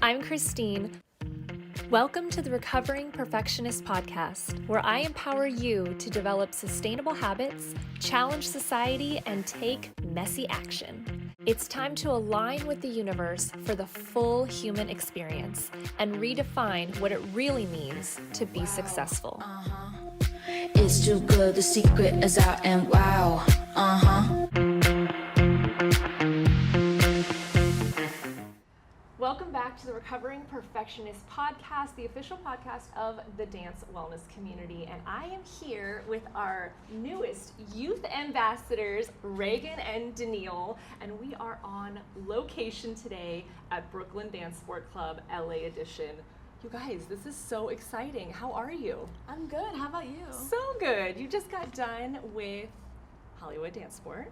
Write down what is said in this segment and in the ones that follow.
I'm Christine. Welcome to the Recovering Perfectionist Podcast, where I empower you to develop sustainable habits, challenge society, and take messy action. It's time to align with the universe for the full human experience and redefine what it really means to be successful. It's too good, the secret is out and wow. Welcome back to the Recovering Perfectionist Podcast, the official podcast of the dance wellness community. And I am here with our newest youth ambassadors, Reagan and Daniil. And we are on location today at Brooklyn Dance Sport Club, LA edition. You guys, this is so exciting. How are you? I'm good. How about you? So good. You just got done with Hollywood Dance Sport.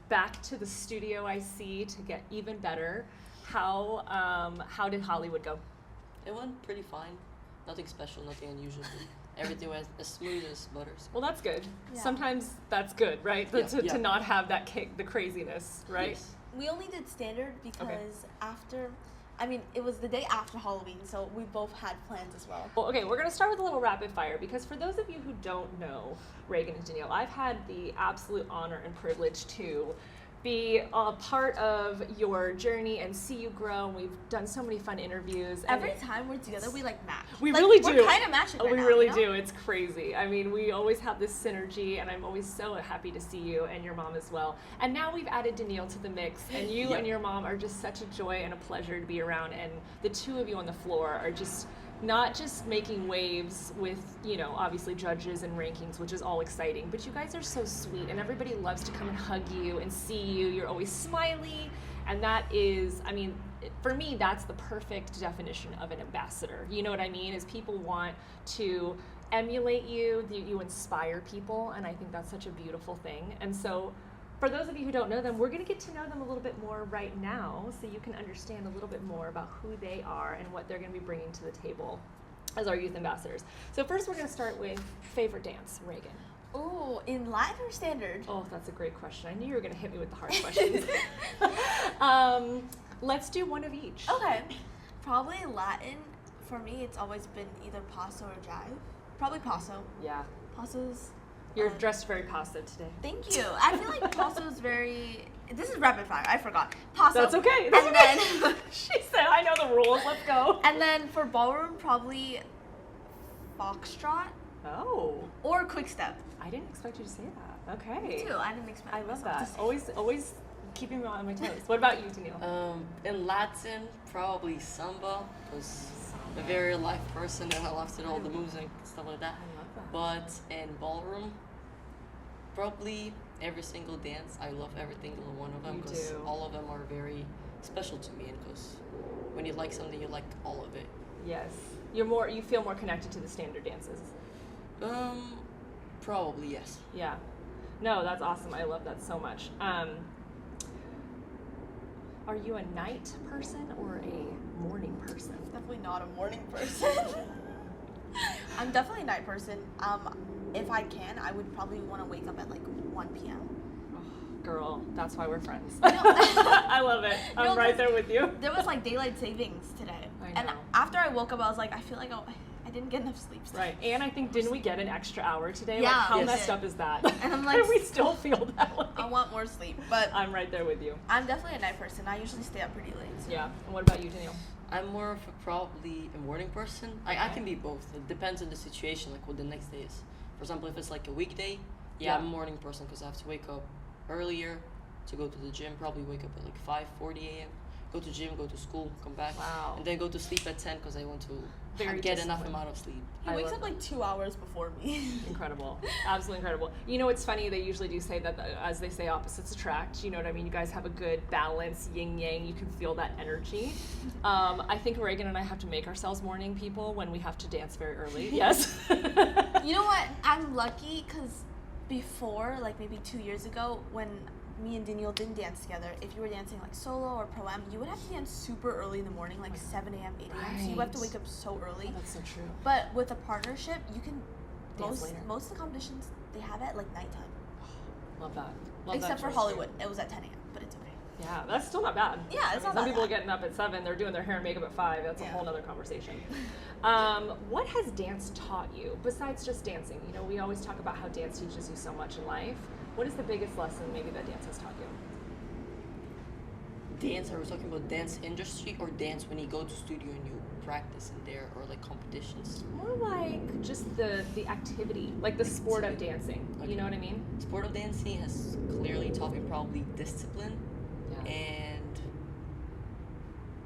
Back to the studio, I see, to get even better. How did Hollywood go? It went pretty fine. Nothing special, nothing unusual. Everything was as smooth as butters. Well, that's good. Yeah. Sometimes that's good, right? To not have that the craziness, right? Yes. We only did standard because it was the day after Halloween, so we both had plans as well. Well, okay, we're going to start with a little rapid fire because for those of you who don't know Reagan and Daniil, I've had the absolute honor and privilege to be a part of your journey and see you grow. And we've done so many fun interviews. Every time we're together, we match. We really do. We're kind of matching right We now, really you know? do. It's crazy. I mean, we always have this synergy, and I'm always so happy to see you and your mom as well. And now we've added Daniil to the mix, and you and your mom are just such a joy and a pleasure to be around. And the two of you on the floor are just not just making waves with, obviously judges and rankings, which is all exciting, but you guys are so sweet and everybody loves to come and hug you and see you. You're always smiley, and that is, for me, that's the perfect definition of an ambassador. You know what I mean? Is people want to emulate you, you inspire people, and I think that's such a beautiful thing. And so for those of you who don't know them, we're going to get to know them a little bit more right now so you can understand a little bit more about who they are and what they're going to be bringing to the table as our youth ambassadors. So first we're going to start with favorite dance, Reagan. Ooh, in Latin or standard? Oh, that's a great question. I knew you were going to hit me with the hard questions. Let's do one of each. Okay. Probably Latin. For me, it's always been either paso or jive. Probably paso. Yeah. Paso's... You're dressed very paso today. Thank you. I feel like paso's very... This is rapid fire. I forgot. Paso. That's okay. Then... She said, I know the rules. Let's go. And then for ballroom, probably foxtrot. Oh. Or quick step. I didn't expect you to say that. Okay. Me too. I didn't expect I love myself that. to say Always keeping me on my toes. What about you, Daniil? In Latin, probably samba, because I'm a very live person and I love to do all the moves and stuff like that. I love that. But in ballroom, probably every single dance. I love every single one of them You because do. all of them are very special to me, and because when you like something, you like all of it. Yes. You feel more connected to the standard dances. Probably yes. Yeah. No, that's awesome. I love that so much. Are you a night person or a morning person? Definitely not a morning person. I'm definitely a night person. If I can, I would probably want to wake up at 1 p.m. Oh, girl, that's why we're friends. You know- I love it. I'm know, right there with you. There was daylight savings today. I And know. after I woke up, I was like, I feel like I didn't get enough sleep today. Right. And I think, didn't we get an extra hour today? Yeah, How we messed did. up is that? And I'm like, we still feel that way. I want more sleep. But I'm right there with you. I'm definitely a night person. I usually stay up pretty late. So. Yeah. And what about you, Daniil? I'm more of probably a morning person. I can be both. It depends on the situation, like what the next day is. For example, if it's like a weekday, Yeah. I'm a morning person because I have to wake up earlier to go to the gym. Probably wake up at 5:40 a.m. Go to gym, go to school, come back, Wow. and then go to sleep at 10 because I want to Very get enough disciplined. amount of sleep. He I wakes love up 2 hours before me. Incredible. Absolutely incredible. You know, it's funny, they usually do say that, as they say, opposites attract. You know what I mean? You guys have a good balance, yin yang. You can feel that energy. I think Reagan and I have to make ourselves morning people when we have to dance very early. Yes. You know what? I'm lucky because before, maybe 2 years ago, when me and Daniil didn't dance together, if you were dancing solo or pro-am, you would have to dance super early in the morning, 7 a.m., 8 a.m. So you have to Right. wake up so early. That's so true. But with a partnership, you can Dance later. most of the competitions they have it at nighttime. Love that. Love Except that for choice. Hollywood, it was at 10 a.m. But it's okay. Yeah, that's still not bad. Yeah, it's not some bad. people are getting up at 7, they're doing their hair and makeup at 5. That's a Yeah. whole other conversation. What has dance taught you besides just dancing? You know, we always talk about how dance teaches you so much in life. What is the biggest lesson maybe that dance has taught you? Dance, are we talking about dance industry or dance when you go to studio and you practice in there or like competitions? More like just the activity, like the sport of dancing. Okay. You know what I mean? Sport of dancing has clearly taught me probably discipline Yeah. and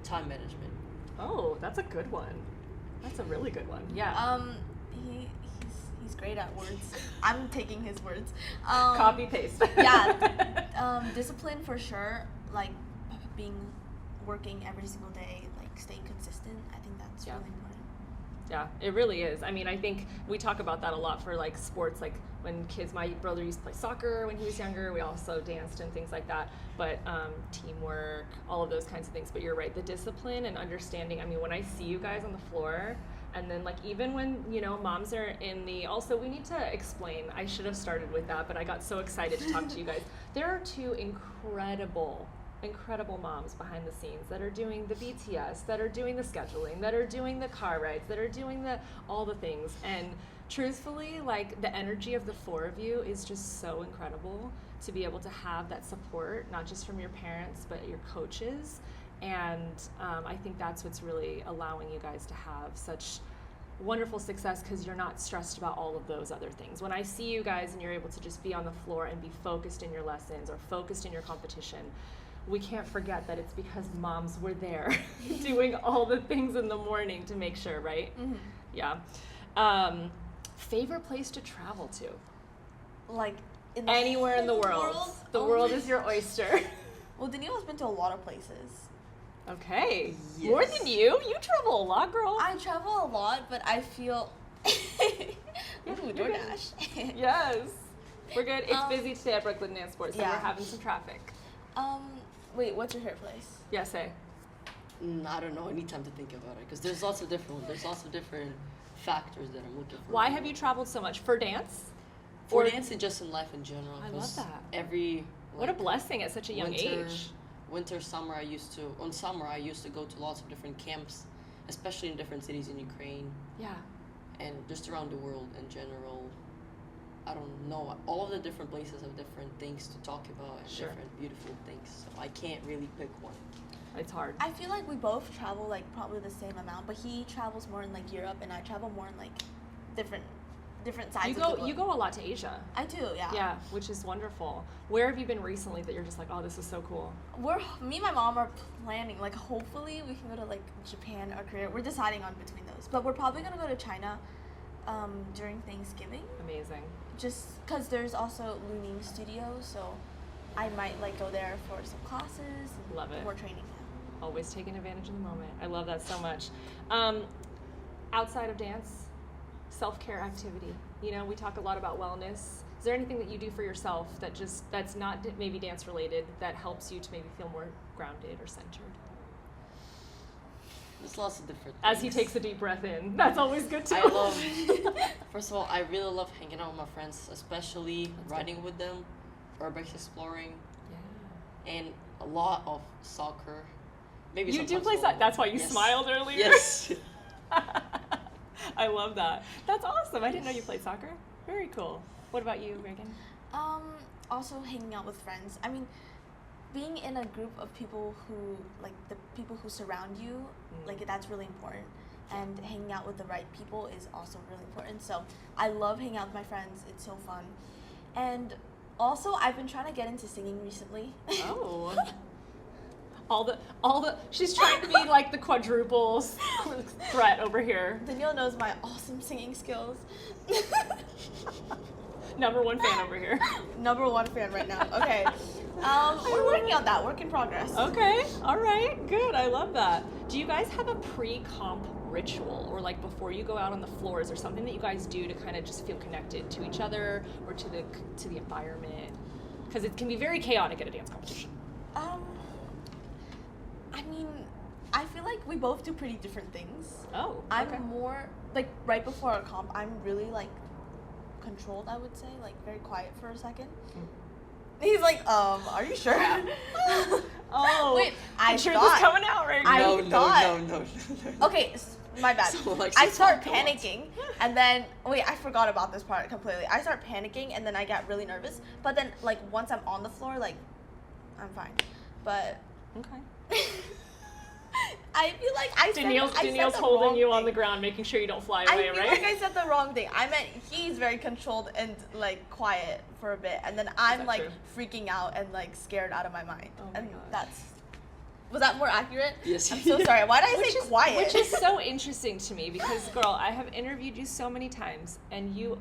time management. Oh, that's a good one. That's a really good one. Yeah. He's great at words. I'm taking his words. Copy paste. Yeah. Discipline for sure. Like working every single day, like staying consistent. I think that's Yeah. really important. Yeah, it really is. I mean, I think we talk about that a lot for like sports, like when kids, my brother used to play soccer when he was younger. We also danced and things like that. But teamwork, all of those kinds of things. But you're right, the discipline and understanding. I mean, when I see you guys on the floor, and then like even when, you know, moms are in the, also we need to explain, I should have started with that, but I got so excited to talk to you guys. There are 2 incredible moms behind the scenes that are doing the BTS, that are doing the scheduling, that are doing the car rides, that are doing all the things. And truthfully, like the energy of the 4 of you is just so incredible to be able to have that support, not just from your parents, but your coaches. And I think that's what's really allowing you guys to have such wonderful success, because you're not stressed about all of those other things. When I see you guys and you're able to just be on the floor and be focused in your lessons or focused in your competition, we can't forget that it's because moms were there doing all the things in the morning to make sure, right? Mm-hmm. Yeah. Favorite place to travel to? Like Anywhere in the world. The world is your oyster. Well, Daniil has been to a lot of places. Okay. Yes. More than you? You travel a lot, girl. I travel a lot, but I feel. Ooh, you're DoorDash. Yes. We're good. It's busy today at Brooklyn Dance Sports, so yeah. we're having some traffic. Wait, what's your favorite place? Yeah, say. I don't know. I need time to think about it because there's lots of different factors that I'm looking for. Why have you traveled so much? For dance? For Or- dance and just in life in general? I love 'cause that. What a like, blessing at such a young age. Winter, summer, I used to go to lots of different camps, especially in different cities in Ukraine Yeah. and just around the world in general. I don't know. All of the different places have different things to talk about and Sure. different beautiful things. So I can't really pick one. It's hard. I feel like we both travel like probably the same amount, but he travels more in like Europe, and I travel more in like different sides. You of the go globe. you go a lot to Asia. I do, yeah. Yeah, which is wonderful. Where have you been recently that you're just like, oh, this is so cool? Me and my mom are planning, like hopefully we can go to like Japan or Korea. We're deciding on between those, but we're probably gonna go to China during Thanksgiving, Amazing. just because there's also Luning Studio, so I might like go there for some classes and Love it. more training. Always taking advantage of the moment. I love that so much. Outside of dance, self-care activity. You know, we talk a lot about wellness. Is there anything that you do for yourself that's not maybe dance related that helps you to maybe feel more grounded or centered? There's lots of different As he things. takes a deep breath in. That's always good too. I love, first of all, I really love hanging out with my friends, especially That's riding with them, urbex exploring, Yeah. and a lot of soccer. Maybe You do sometimes play soccer. volleyball. That's why you Yes. smiled earlier. Yes. I love that. That's awesome. I didn't know you played soccer. Very cool. What about you, Reagan? Also hanging out with friends. I mean, being in a group of people who like the people who surround you, like that's really important. And hanging out with the right people is also really important. So I love hanging out with my friends. It's so fun. And also I've been trying to get into singing recently. Oh. all the she's trying to be like the quadruple threat over here. Daniil knows my awesome singing skills. Number 1 fan over here. Number 1 fan right now. Okay. We're working on that. Work in progress. Okay. All right. Good. I love that. Do you guys have a pre-comp ritual, or like before you go out on the floors, or something that you guys do to kind of just feel connected to each other or to the environment? Because it can be very chaotic at a dance competition. I mean, I feel like we both do pretty different things. Oh. I'm okay. more like right before a comp, I'm really like controlled, I would say, like very quiet for a second. He's like, are you sure? Oh, Wait, I the truth thought- is coming out right I now. No. Okay, my bad. So, like, I she's start talking a lot. panicking, and then I forgot about this part completely. I start panicking, and then I get really nervous. But then, like, once I'm on the floor, like, I'm fine. But Okay. I feel like I said Daniil's the holding wrong you on thing. the ground, making sure you don't fly I away, feel right? like I said the wrong thing. I meant he's very controlled and like quiet for a bit, and then I'm that like true? freaking out and like scared out of my mind. Oh my and gosh. was that more accurate? Yes. I'm so sorry. Why did I say quiet? Which is so interesting to me because, girl, I have interviewed you so many times, and you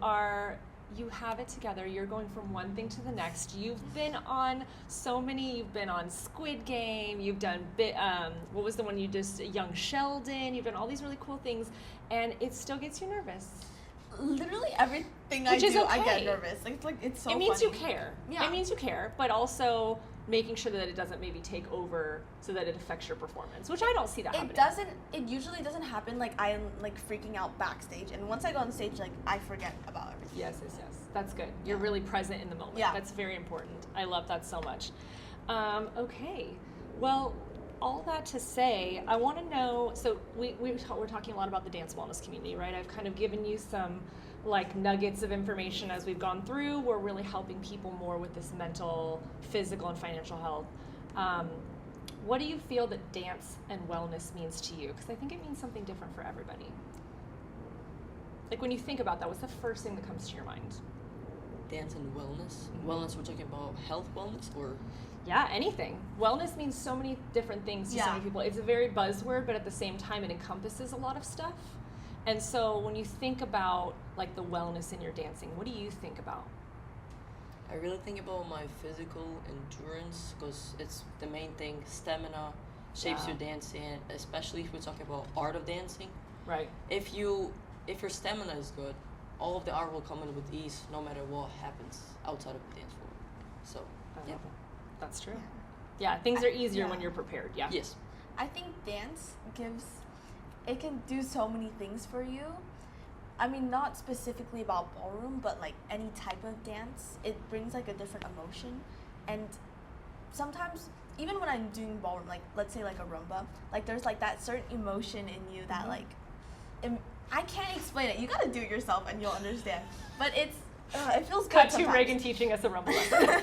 have it together. You're going from one thing to the next. You've been on so many. You've been on Squid Game. You've done what was the one you just Young Sheldon. You've done all these really cool things, and it still gets you nervous. Literally everything Which I is do, I okay. get nervous. Like it's so. It means funny. you care. Yeah. It means you care, but also making sure that it doesn't maybe take over so that it affects your performance, which I don't see that happening. It usually doesn't happen like I'm like freaking out backstage, and once I go on stage, like I forget about everything. Yes. That's good. You're really present in the moment. Yeah. That's very important. I love that so much. Okay. Well, all that to say, I want to know, so we're talking a lot about the dance wellness community, right? I've kind of given you some like nuggets of information as we've gone through. We're really helping people more with this mental, physical, and financial health. What do you feel that dance and wellness means to you? Because I think it means something different for everybody. Like when you think about that, what's the first thing that comes to your mind? Dance and wellness. Wellness, we're talking about health wellness or? Yeah, anything. Wellness means so many different things to so many people. It's a very buzzword, but at the same time, it encompasses a lot of stuff. And so when you think about like the wellness in your dancing, what do you think about? I really think about my physical endurance because it's the main thing. Stamina shapes your dancing, especially if we're talking about art of dancing. Right. If your stamina is good, all of the art will come in with ease, no matter what happens outside of the dance floor. So, I love it. That's true. Yeah, things are easier when you're prepared. Yeah. Yes. I think dance it can do so many things for you. I mean, not specifically about ballroom, but like any type of dance, it brings like a different emotion. And sometimes, even when I'm doing ballroom, like let's say like a rumba, like there's like that certain emotion in you that like, I can't explain it. You gotta do it yourself and you'll understand. But it feels good Cut to sometimes. Reagan teaching us a rumble lesson.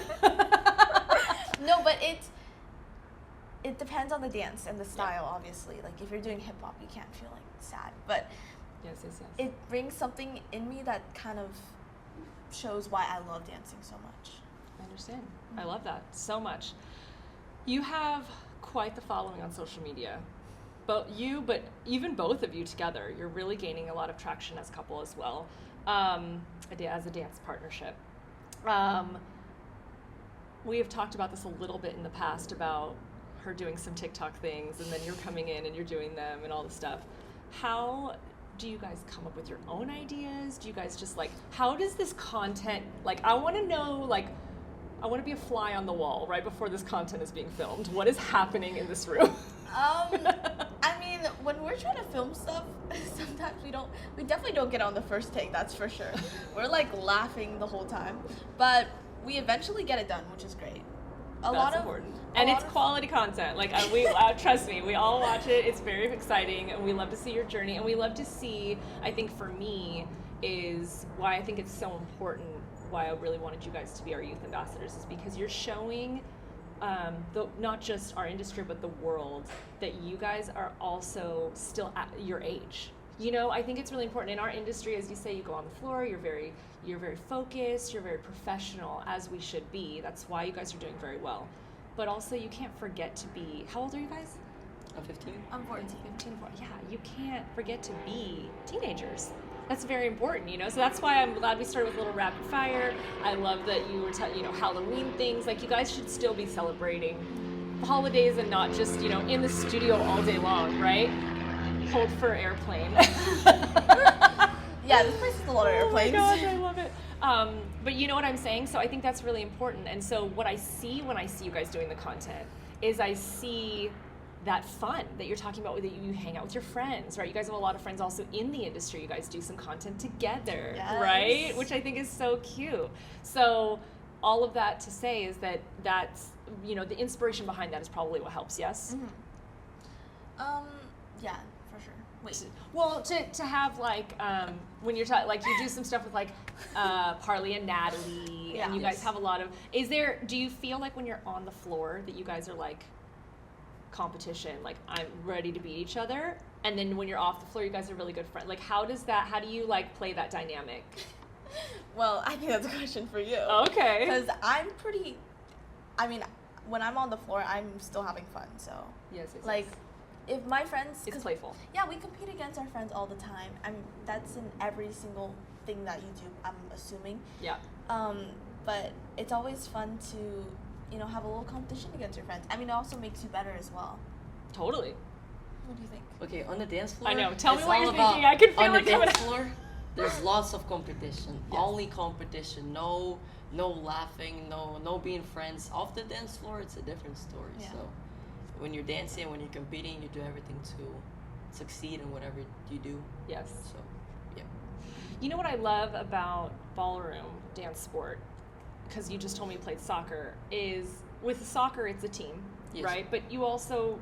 No, but it depends on the dance and the style, obviously. Like if you're doing hip hop, you can't feel like sad. But Yes. it brings something in me that kind of shows why I love dancing so much. I understand. I love that so much. You have quite the following on social media. But even both of you together, you're really gaining a lot of traction as a couple as well, as a dance partnership. We have talked about this a little bit in the past about her doing some TikTok things, and then you're coming in and you're doing them and all the stuff. How do you guys come up with your own ideas? Do you guys just how does this content, I want to know, I want to be a fly on the wall right before this content is being filmed. What is happening in this room? I mean, when we're trying to film stuff, sometimes we definitely don't get on the first take, that's for sure. We're laughing the whole time, but we eventually get it done, which is great. That's important. And it's quality content. Trust me, we all watch it. It's very exciting, and we love to see your journey. And we love to see, I think for me, is why I think it's so important, why I really wanted you guys to be our youth ambassadors, is because you're showing not just our industry, but the world, that you guys are also still at your age. I think it's really important in our industry, as you say, you go on the floor, you're very focused, you're very professional, as we should be. That's why you guys are doing very well. But also, you can't forget to be, how old are you guys? I'm 15. I'm 14. 15, 14. Yeah, you can't forget to be teenagers. That's very important, So that's why I'm glad we started with a little rapid fire. I love that you were Halloween things. You guys should still be celebrating the holidays and not just, in the studio all day long, right? Hold for airplane. Yeah, this place is a lot of airplanes. Oh my gosh, I love it. But you know what I'm saying? So I think that's really important. And so what I see when I see you guys doing the content is I see that fun that you're talking about, that you hang out with your friends, right? You guys have a lot of friends also in the industry. You guys do some content together, right? Which I think is so cute. So all of that to say is that's, you know, the inspiration behind that is probably what helps, yes? Yeah, for sure. Wait. Well, to have like when you're like you do some stuff with like Parley and Natalie, and you guys have a lot of. Do you feel like when you're on the floor that you guys are like competition, like I'm ready to beat each other, and then when you're off the floor, you guys are really good friends? Like how do you like play that dynamic? Well, I think that's a question for you. Okay. Because when I'm on the floor, I'm still having fun. So Yes. like. If my friends... It's playful. Yeah, we compete against our friends all the time. That's in every single thing that you do, I'm assuming. Yeah. But it's always fun to, you know, have a little competition against your friends. I mean, it also makes you better as well. Totally. What do you think? Okay, on the dance floor. I know. Tell me it's what all you're about- thinking. I can feel on it the coming dance out. floor. There's lots of competition. Yes. Only competition. No laughing. No being friends. Off the dance floor, it's a different story. Yeah. So when you're dancing, when you're competing, you do everything to succeed in whatever you do. Yes. So, yeah. You know what I love about ballroom dance sport, because you just told me you played soccer, is with soccer it's a team, Yes. right? But you also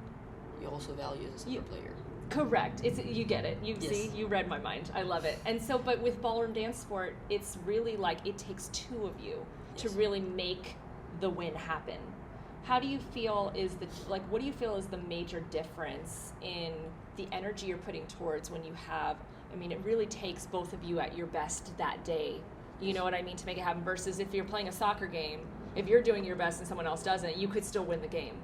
value as a soccer player. correct. You get it. You Yes. see, you read my mind. I love it. And so, but with ballroom dance sport, it's really like it takes two of you to Yes. really make the win happen. How do you feel what do you feel is the major difference in the energy you're putting towards when you have, I mean, it really takes both of you at your best that day, you know what I mean, to make it happen, versus if you're playing a soccer game, if you're doing your best and someone else doesn't, you could still win the game.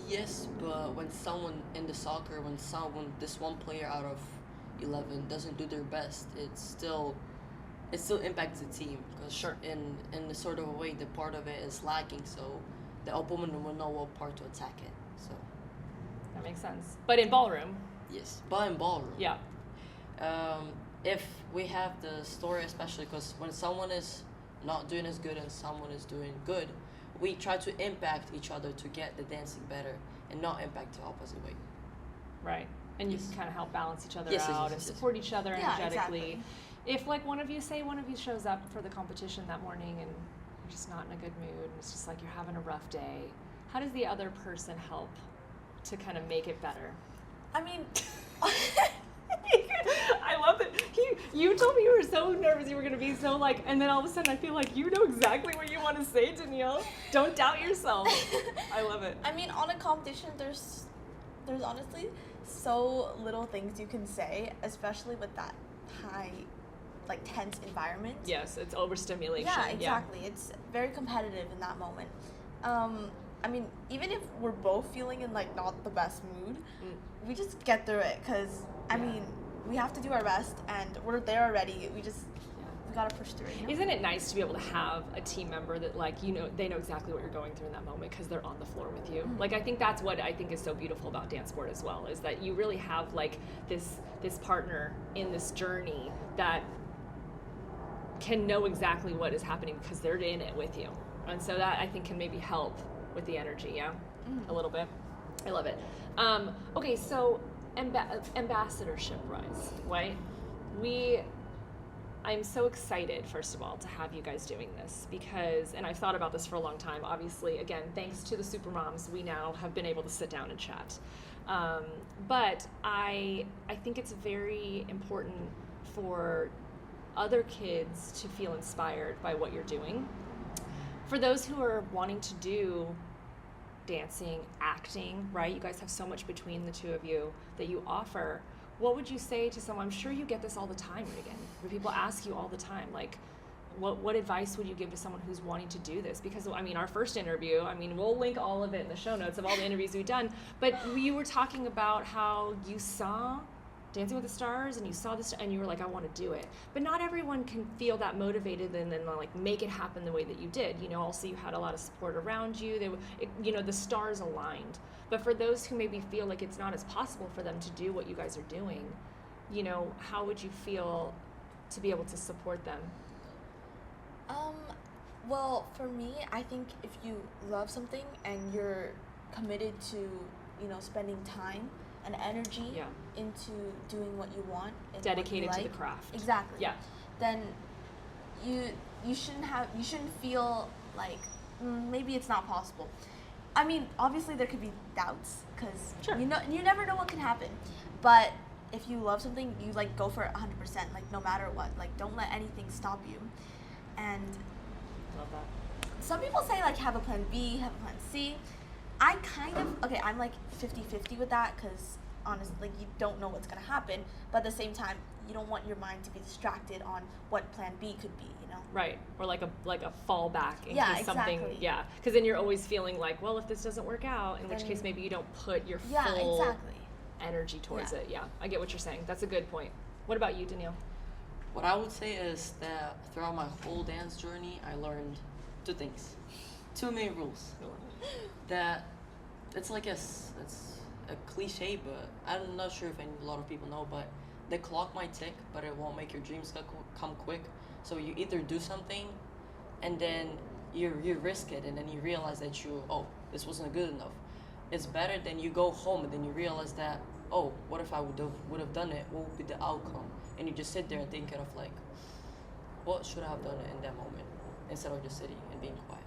Yes, but when someone in the soccer, this one player out of 11 doesn't do their best, it still impacts the team. Because Sure. in the sort of a way, the part of it is lacking, so the opponent will know what part to attack it. So That makes sense. But in ballroom, yes, but in ballroom, yeah. If we have the story, especially because when someone is not doing as good and someone is doing good, we try to impact each other to get the dancing better and not impact the opposite way. Right. And you Yes. can kind of help balance each other Yes, out and yes. support each other Yeah, energetically. exactly. If like one of you shows up for the competition that morning and you're just not in a good mood and it's just like you're having a rough day, how does the other person help to kind of make it better? I mean... I love it. You told me you were so nervous you were going to be so like, and then all of a sudden I feel like you know exactly what you want to say, Daniil. Don't doubt yourself. I love it. I mean, on a competition, there's honestly so little things you can say, especially with that high, like, tense environment. Yes, it's overstimulation. Yeah, exactly. It's very competitive in that moment. I mean, even if we're both feeling in, like, not the best mood, we just get through it, because, I mean, we have to do our best, and we're there already. We gotta push through it. You know? Isn't it nice to be able to have a team member that, like, you know, they know exactly what you're going through in that moment because they're on the floor with you? Like, I think that's what I think is so beautiful about dance sport as well, is that you really have, like, this partner in this journey that can know exactly what is happening because they're in it with you. And so that, I think, can maybe help with the energy, yeah? A little bit. I love it. Okay, so ambassadorship rise, right? I'm so excited, first of all, to have you guys doing this because, and I've thought about this for a long time, obviously, again, thanks to the Supermoms, we now have been able to sit down and chat. But I think it's very important for other kids to feel inspired by what you're doing. For those who are wanting to do dancing, acting, right? You guys have so much between the two of you that you offer. What would you say to someone? I'm sure you get this all the time, Reagan, where people ask you all the time, like, what advice would you give to someone who's wanting to do this? Because, I mean, our first interview, I mean, we'll link all of it in the show notes of all the interviews we've done, but you were talking about how you saw Dancing with the Stars and you saw this and you were like, I want to do it. But not everyone can feel that motivated and then like make it happen the way that you did. You know, also you had a lot of support around you. The stars aligned. But for those who maybe feel like it's not as possible for them to do what you guys are doing, you know, how would you feel to be able to support them? Well, for me, I think if you love something and you're committed to, you know, spending time and energy into doing what you want and Dedicated what to you the like, craft. exactly. Yeah. Then you shouldn't feel like maybe it's not possible. I mean, obviously there could be doubts because Sure. you never know what can happen. But if you love something, you like go for it 100%, like no matter what. Like don't let anything stop you. And Love that. some people say like have a plan B, have a plan C. I kind of, okay, I'm like 50-50 with that because honestly, like you don't know what's gonna happen, but at the same time, you don't want your mind to be distracted on what plan B could be, you know? Right, or like a fallback in Yeah, case something. exactly. Yeah, because then you're always feeling like, well, if this doesn't work out, in which Then- case maybe you don't put your Yeah, full exactly. energy towards Yeah. it. Yeah, I get what you're saying. That's a good point. What about you, Daniil? What I would say is that throughout my whole dance journey, I learned two things, two main rules. That it's like it's a cliche, but I'm not sure if a lot of people know, but the clock might tick, but it won't make your dreams come quick. So you either do something, and then you risk it, and then you realize that this wasn't good enough. It's better than you go home and then you realize that, what if I would have done it? What would be the outcome? And you just sit there and thinking of like, what should I have done in that moment, instead of just sitting and being quiet.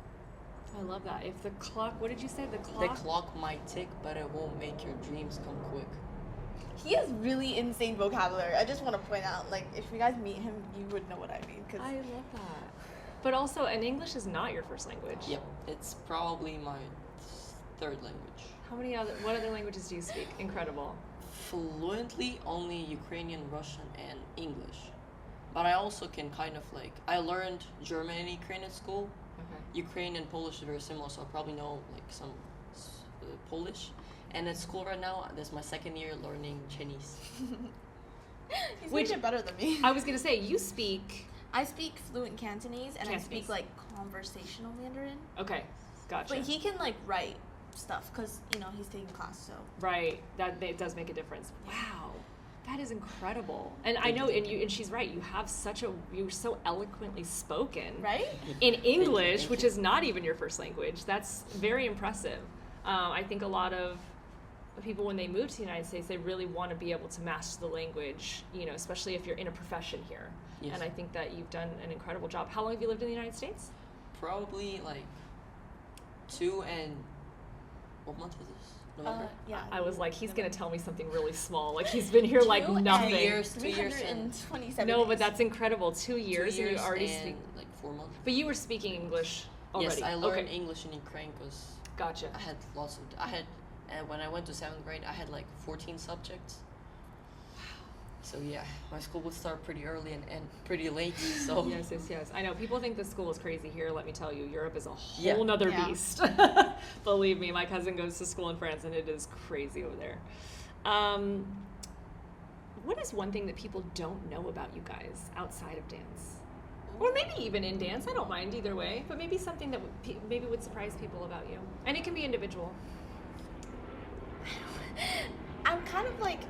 I love that. If the clock, what did you say? The The clock? clock might tick, but it won't make your dreams come quick. He has really insane vocabulary. I just want to point out, like, if you guys meet him, you would know what I mean. Cause I love that. But also, and English is not your first language. Yep, it's probably my third language. What other languages do you speak? Incredible. Fluently, only Ukrainian, Russian, and English. But I also can kind of like, I learned German and Ukrainian at school. Okay. Ukrainian and Polish are very similar, so I probably know like some Polish. And at school right now, this is my second year learning Chinese. he's Which- gonna get better than me. I was gonna say, you speak. I speak fluent Cantonese and I Cantonese. speak like conversational Mandarin. Okay, gotcha. But he can like write stuff because he's taking class. So Right, it does make a difference. Wow, that is incredible. And I know, and she's right. You're so eloquently spoken, right? in English, thank which you. is not even your first language. That's very impressive. I think a lot of people, when they move to the United States, they really want to be able to master the language, especially if you're in a profession here. Yes. And I think that you've done an incredible job. How long have you lived in the United States? Probably like 2 and what month is this? November? Yeah. I was like, he's going to tell me something really small. Like, he's been here like 2 and nothing. 2 years, 2 years and 327 No, but days. that's incredible. 2 2 years, and you already and speak. like 4 months. But you were speaking English already. Yes, I learned Okay. English in Ukraine because Gotcha. I had when I went to 7th grade, I had like 14 subjects. So yeah, my school would start pretty early and end pretty late. So Yes. I know people think the school is crazy here. Let me tell you, Europe is a whole Yeah. nother Yeah. beast. Believe me, my cousin goes to school in France, and it is crazy over there. What is one thing that people don't know about you guys outside of dance? Or maybe even in dance. I don't mind either way. But maybe something that maybe would surprise people about you. And it can be individual. I'm kind of like,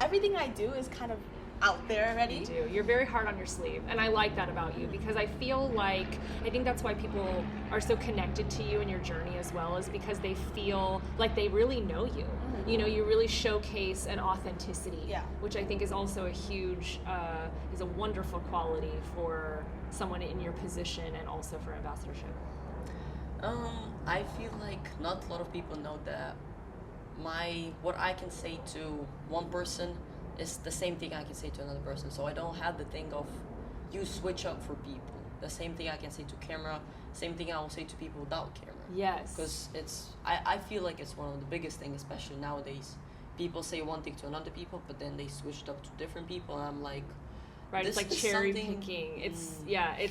everything I do is kind of out there already. You do. You're very hard on your sleeve. And I like that about you because I feel like, I think that's why people are so connected to you and your journey as well, is because they feel like they really know you. Mm-hmm. You really showcase an authenticity, Yeah. which I think is also a huge, is a wonderful quality for someone in your position and also for ambassadorship. I feel like not a lot of people know that what I can say to one person is the same thing I can say to another person. So I don't have the thing of you switch up for people. The same thing I can say to camera, same thing I will say to people without camera. Yes. Because I feel like it's one of the biggest things, especially nowadays. People say one thing to another people, but then they switched up to different people, and I'm like, Right, it's this like is cherry something- picking. It's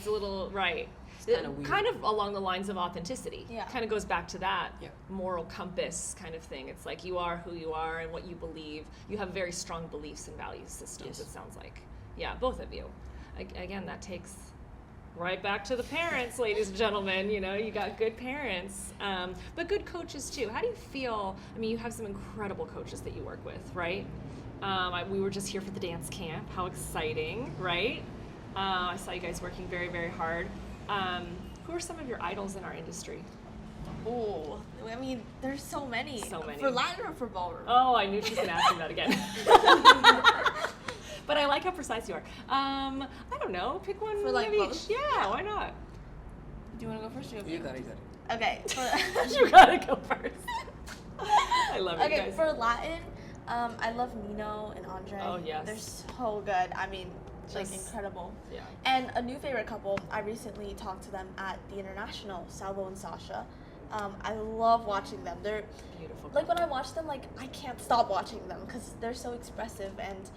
a little, right. It's kinda weird. Kind of along the lines of authenticity. Yeah. Kind of goes back to that Yeah. moral compass kind of thing. It's like you are who you are and what you believe. You have very strong beliefs and value systems, Yes. it sounds like. Yeah, both of you. Again, that takes right back to the parents, ladies and gentlemen. You got good parents, but good coaches too. How do you feel? I mean, you have some incredible coaches that you work with, right? We were just here for the dance camp. How exciting, right? I saw you guys working very, very hard. Who are some of your idols in our industry? Oh, I mean, there's so many. So many. For Latin or for ballroom? Oh, I knew she was going to ask me that again. But I like how precise you are. I don't know. Pick one For, like, of each. both? Yeah, why not? Do you want to go first? Or You got it. Okay. You gotta go first. I love it, Okay, guys. for Latin, I love Nino and Andre. Oh, yes. They're so good. I mean, like, Just- incredible. Yeah. And a new favorite couple, I recently talked to them at the International, Salvo and Sasha. I love watching them. They're, Beautiful. like, when I watch them, like, I can't stop watching them because they're so expressive. And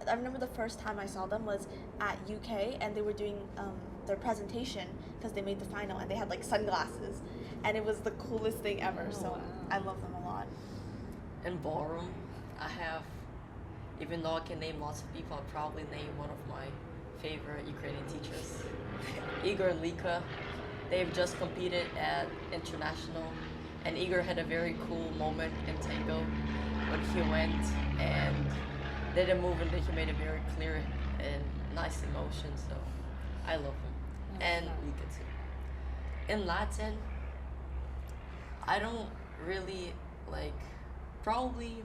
I remember the first time I saw them was at UK, and they were doing their presentation because they made the final, and they had, like, sunglasses. And it was the coolest thing ever. Oh, So wow. I love them a lot. In Ballroom, I have, even though I can name lots of people, I'll probably name one of my favorite Ukrainian teachers, Igor and Lika. They've just competed at International, and Igor had a very cool moment in tango when he went and did a move, and he made it very clear and nice emotion, so I love him. And Lika too. In Latin, I don't really probably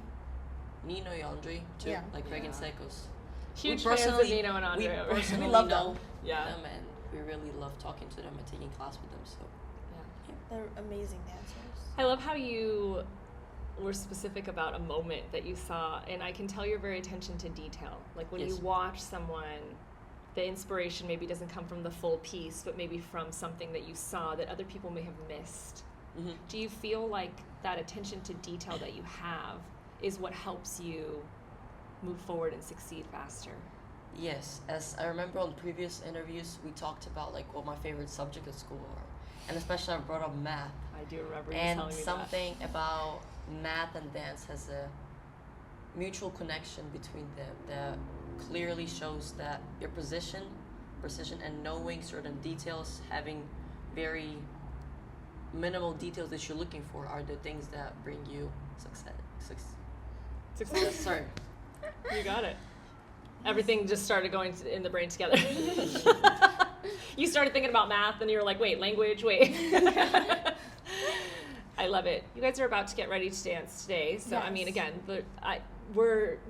Nino and Andre too, Yeah. like Reagan Secos. Huge We fans of personally- Nino and Andre. We over. personally love know them. Yeah. them, and we really love talking to them and taking class with them. So They're amazing dancers. I love how you were specific about a moment that you saw, and I can tell you're very attention to detail. Like when you Yes. watch someone, the inspiration maybe doesn't come from the full piece, but maybe from something that you saw that other people may have missed. Mhm. Do you feel like that attention to detail that you have is what helps you move forward and succeed faster? yes, as I remember on previous interviews, we talked about what my favorite subject at school are, and especially I brought up math. I do remember you And telling me something about math and dance has a mutual connection between them that clearly shows that your precision and knowing certain details, having very minimal details that you're looking for, are the things that bring you success. Success. Sorry. You got it. Everything just started going in the brain together. You started thinking about math, and you were like, wait, language, wait. I love it. You guys are about to get ready to dance today. So, I mean, Yes. again,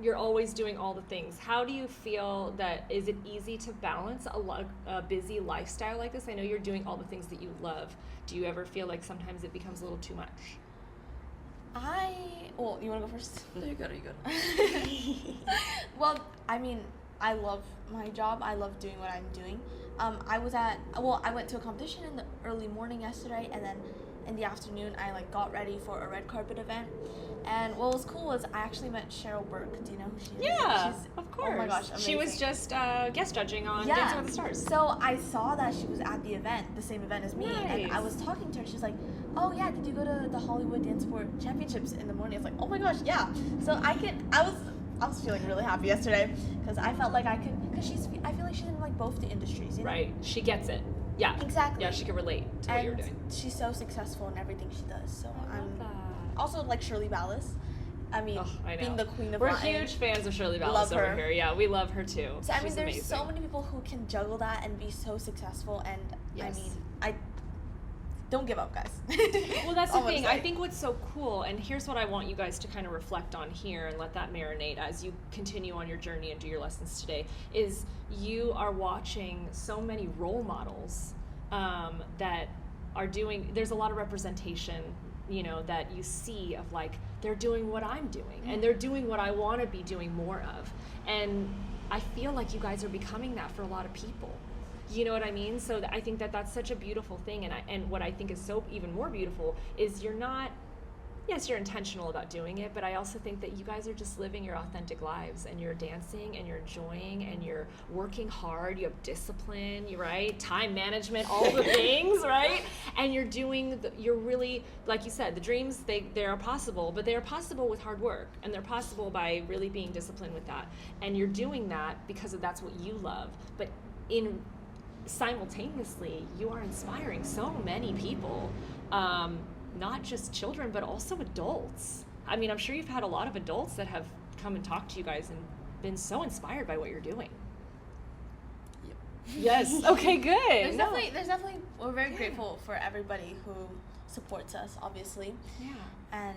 you're always doing all the things. How do you feel is it easy to balance a busy lifestyle like this? I know you're doing all the things that you love. Do you ever feel like sometimes it becomes a little too much? Well, you want to go first? No, you got it. Well, I mean, I love my job. I love doing what I'm doing. I went to a competition in the early morning yesterday, and then in the afternoon, I got ready for a red carpet event. And what was cool was I actually met Cheryl Burke. Do you know who she is? Yeah, She's, of course. Oh my gosh, amazing. She was just guest judging on Yeah. Dancing with the Stars. So I saw that she was at the event, the same event as me, and I Nice. was talking to her. She's like, "Oh yeah, did you go to the Hollywood Dance Sport Championships in the morning?" I was like, "Oh my gosh, yeah." So I was feeling really happy yesterday because I felt like I feel like she's in both the industries, you know? Right. She gets it. Yeah. Exactly. Yeah, she can relate to what you're And doing. she's so successful in everything she does. So I love I'm that. also like Shirley Ballas. I mean, Oh, I know. being the queen of We're Latin. huge fans of Shirley Ballas Love over her. here. Yeah, we love her too. So I mean, She's there's amazing. so many people who can juggle that and be so successful, and Yes. I mean, I don't give up, guys. Well, that's the All I'm thing. I saying. think what's so cool, and here's what I want you guys to kind of reflect on here and let that marinate as you continue on your journey and do your lessons today, is you are watching so many role models that are doing, there's a lot of representation, that you see of they're doing what I'm doing and they're doing what I want to be doing more of. And I feel like you guys are becoming that for a lot of people. You know what I mean? So I think that that's such a beautiful thing. And what I think is so even more beautiful is yes, you're intentional about doing it, but I also think that you guys are just living your authentic lives, and you're dancing and you're enjoying and you're working hard. You have discipline, right? Time management, all the things, right? And you're you're really, like you said, the dreams, they are possible, but they are possible with hard work, and they're possible by really being disciplined with that. And you're doing that because that's what you love. But simultaneously, you are inspiring so many people, not just children, but also adults. I mean, I'm sure you've had a lot of adults that have come and talked to you guys and been so inspired by what you're doing. Yep. Yes. Okay, good. There's definitely, we're very grateful for everybody who supports us, obviously. Yeah. And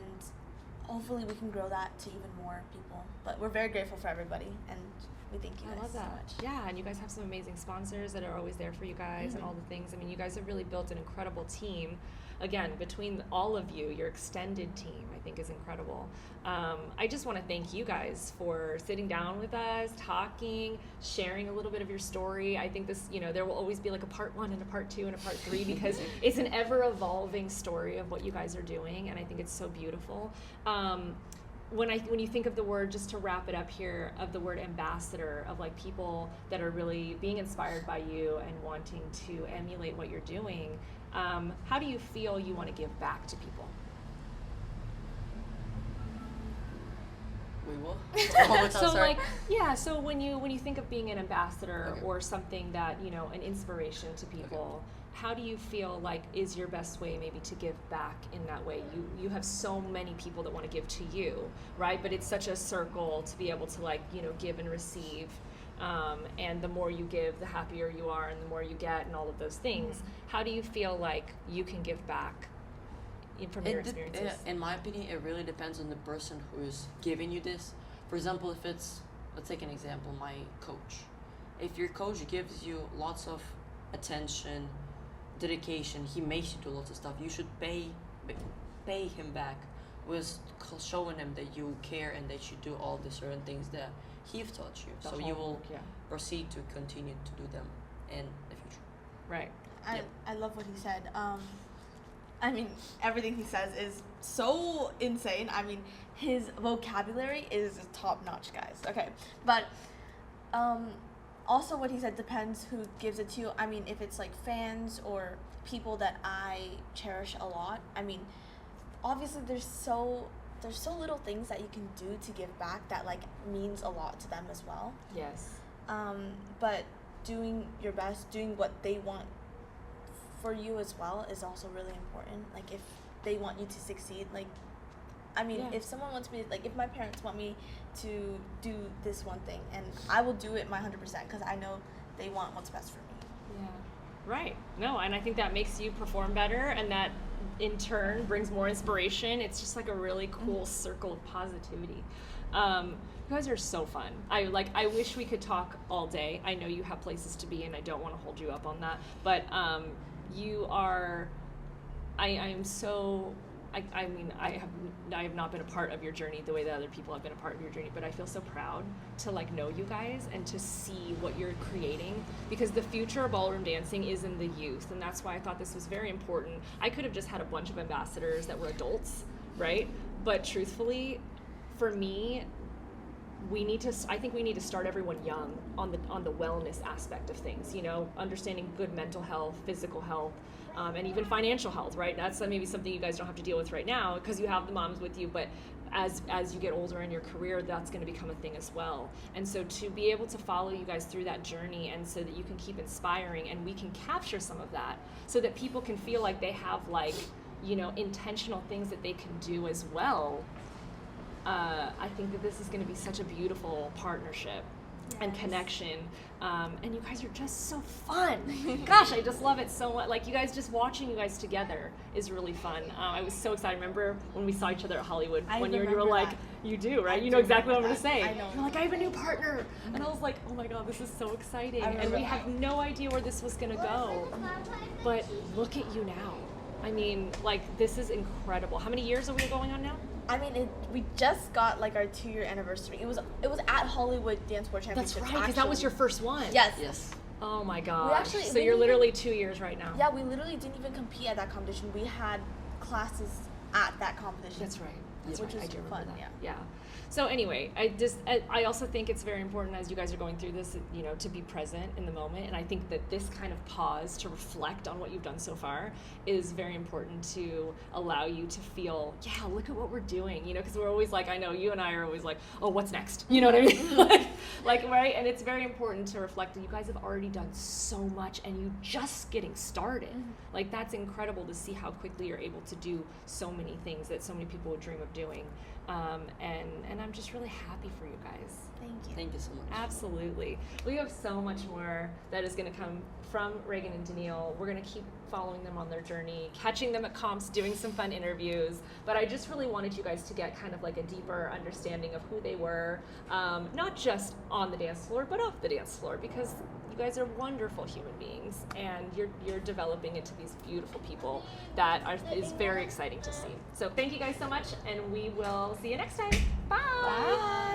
hopefully we can grow that to even more people. But we're very grateful for everybody, and we thank you I guys love so that. much. Yeah, and you guys have some amazing sponsors that are always there for you guys and all the things. I mean, you guys have really built an incredible team. Again, between all of you, your extended team, I think is incredible. I just want to thank you guys for sitting down with us, talking, sharing a little bit of your story. I think this, there will always be like a part 1 and a part 2 and a part 3 because it's an ever evolving story of what you guys are doing, and I think it's so beautiful. When you think of the word, just to wrap it up here, of the word ambassador, of like people that are really being inspired by you and wanting to emulate what you're doing, how do you feel you want to give back to people? We will. So when you think of being an ambassador or something that, an inspiration to people, how do you feel like is your best way maybe to give back in that way? You have so many people that want to give to you, right? But it's such a circle to be able to give and receive. And the more you give, the happier you are, and the more you get, and all of those things. How do you feel like you can give back from your experiences? In my opinion, it really depends on the person who is giving you this. For example, if it's, let's take an example, my coach. If your coach gives you lots of attention, dedication, he makes you do lots of stuff, you should pay him back with showing him that you care and that you do all the certain things that he's taught you. So you will proceed to continue to do them in the future. Right. I love what he said. I mean, everything he says is so insane. I mean, his vocabulary is top notch, guys. Okay, but also what he said depends who gives it to you. I mean, if it's like fans or people that I cherish a lot, I mean, obviously there's so little things that you can do to give back that means a lot to them as well. Yes. But doing your best, doing what they want for you as well is also really important. Like if they want you to succeed, if someone wants me, if my parents want me to do this one thing, and I will do it my 100% because I know they want what's best for me. Yeah. Right. No, and I think that makes you perform better, and that in turn brings more inspiration. It's just like a really cool circle of positivity. You guys are so fun. I wish we could talk all day. I know you have places to be, and I don't want to hold you up on that, but you are, I'm so, I mean, I have not been a part of your journey the way that other people have been a part of your journey, but I feel so proud to know you guys and to see what you're creating, because the future of ballroom dancing is in the youth, and that's why I thought this was very important. I could have just had a bunch of ambassadors that were adults, right? But truthfully, for me, I think we need to start everyone young on the wellness aspect of things, understanding good mental health, physical health, and even financial health, right? That's maybe something you guys don't have to deal with right now because you have the moms with you, but as you get older in your career, that's going to become a thing as well. And so to be able to follow you guys through that journey, and so that you can keep inspiring and we can capture some of that so that people can feel like they have intentional things that they can do as well. I think that this is going to be such a beautiful partnership and connection, and you guys are just so fun. Gosh, I just love it so much. You guys, just watching you guys together is really fun. I was so excited. I remember when we saw each other at Hollywood one year, and you were like, you do, right? You know exactly what I'm going to say. I know. You're like, I have a new partner. And I was like, oh my God, this is so exciting. And we had no idea where this was going to go. But look at you now. I mean, this is incredible. How many years are we going on now? I mean, we just got our 2-year anniversary. It was at Hollywood Dance World Championships. That's right, because that was your first one. Yes. Oh my gosh. So you're literally 2 years right now. Yeah, we literally didn't even compete at that competition. We had classes at that competition. That's right. Which was I do remember fun. That. Yeah. So anyway, I also think it's very important as you guys are going through this, to be present in the moment. And I think that this kind of pause to reflect on what you've done so far is very important to allow you to feel, yeah, look at what we're doing, because we're always I know you and I are always oh, what's next? You know what I mean? Right? And it's very important to reflect that you guys have already done so much and you just getting started. Mm-hmm. That's incredible to see how quickly you're able to do so many things that so many people would dream of doing. And I'm just really happy for you guys. Thank you. Thank you so much. Absolutely. We have so much more that is going to come from Reagan and Daniil. We're going to keep following them on their journey, catching them at comps, doing some fun interviews. But I just really wanted you guys to get kind of like a deeper understanding of who they were, not just on the dance floor, but off the dance floor, because you guys are wonderful human beings, and you're developing into these beautiful people that is very exciting to see. So thank you guys so much, and we will see you next time. Bye. Bye.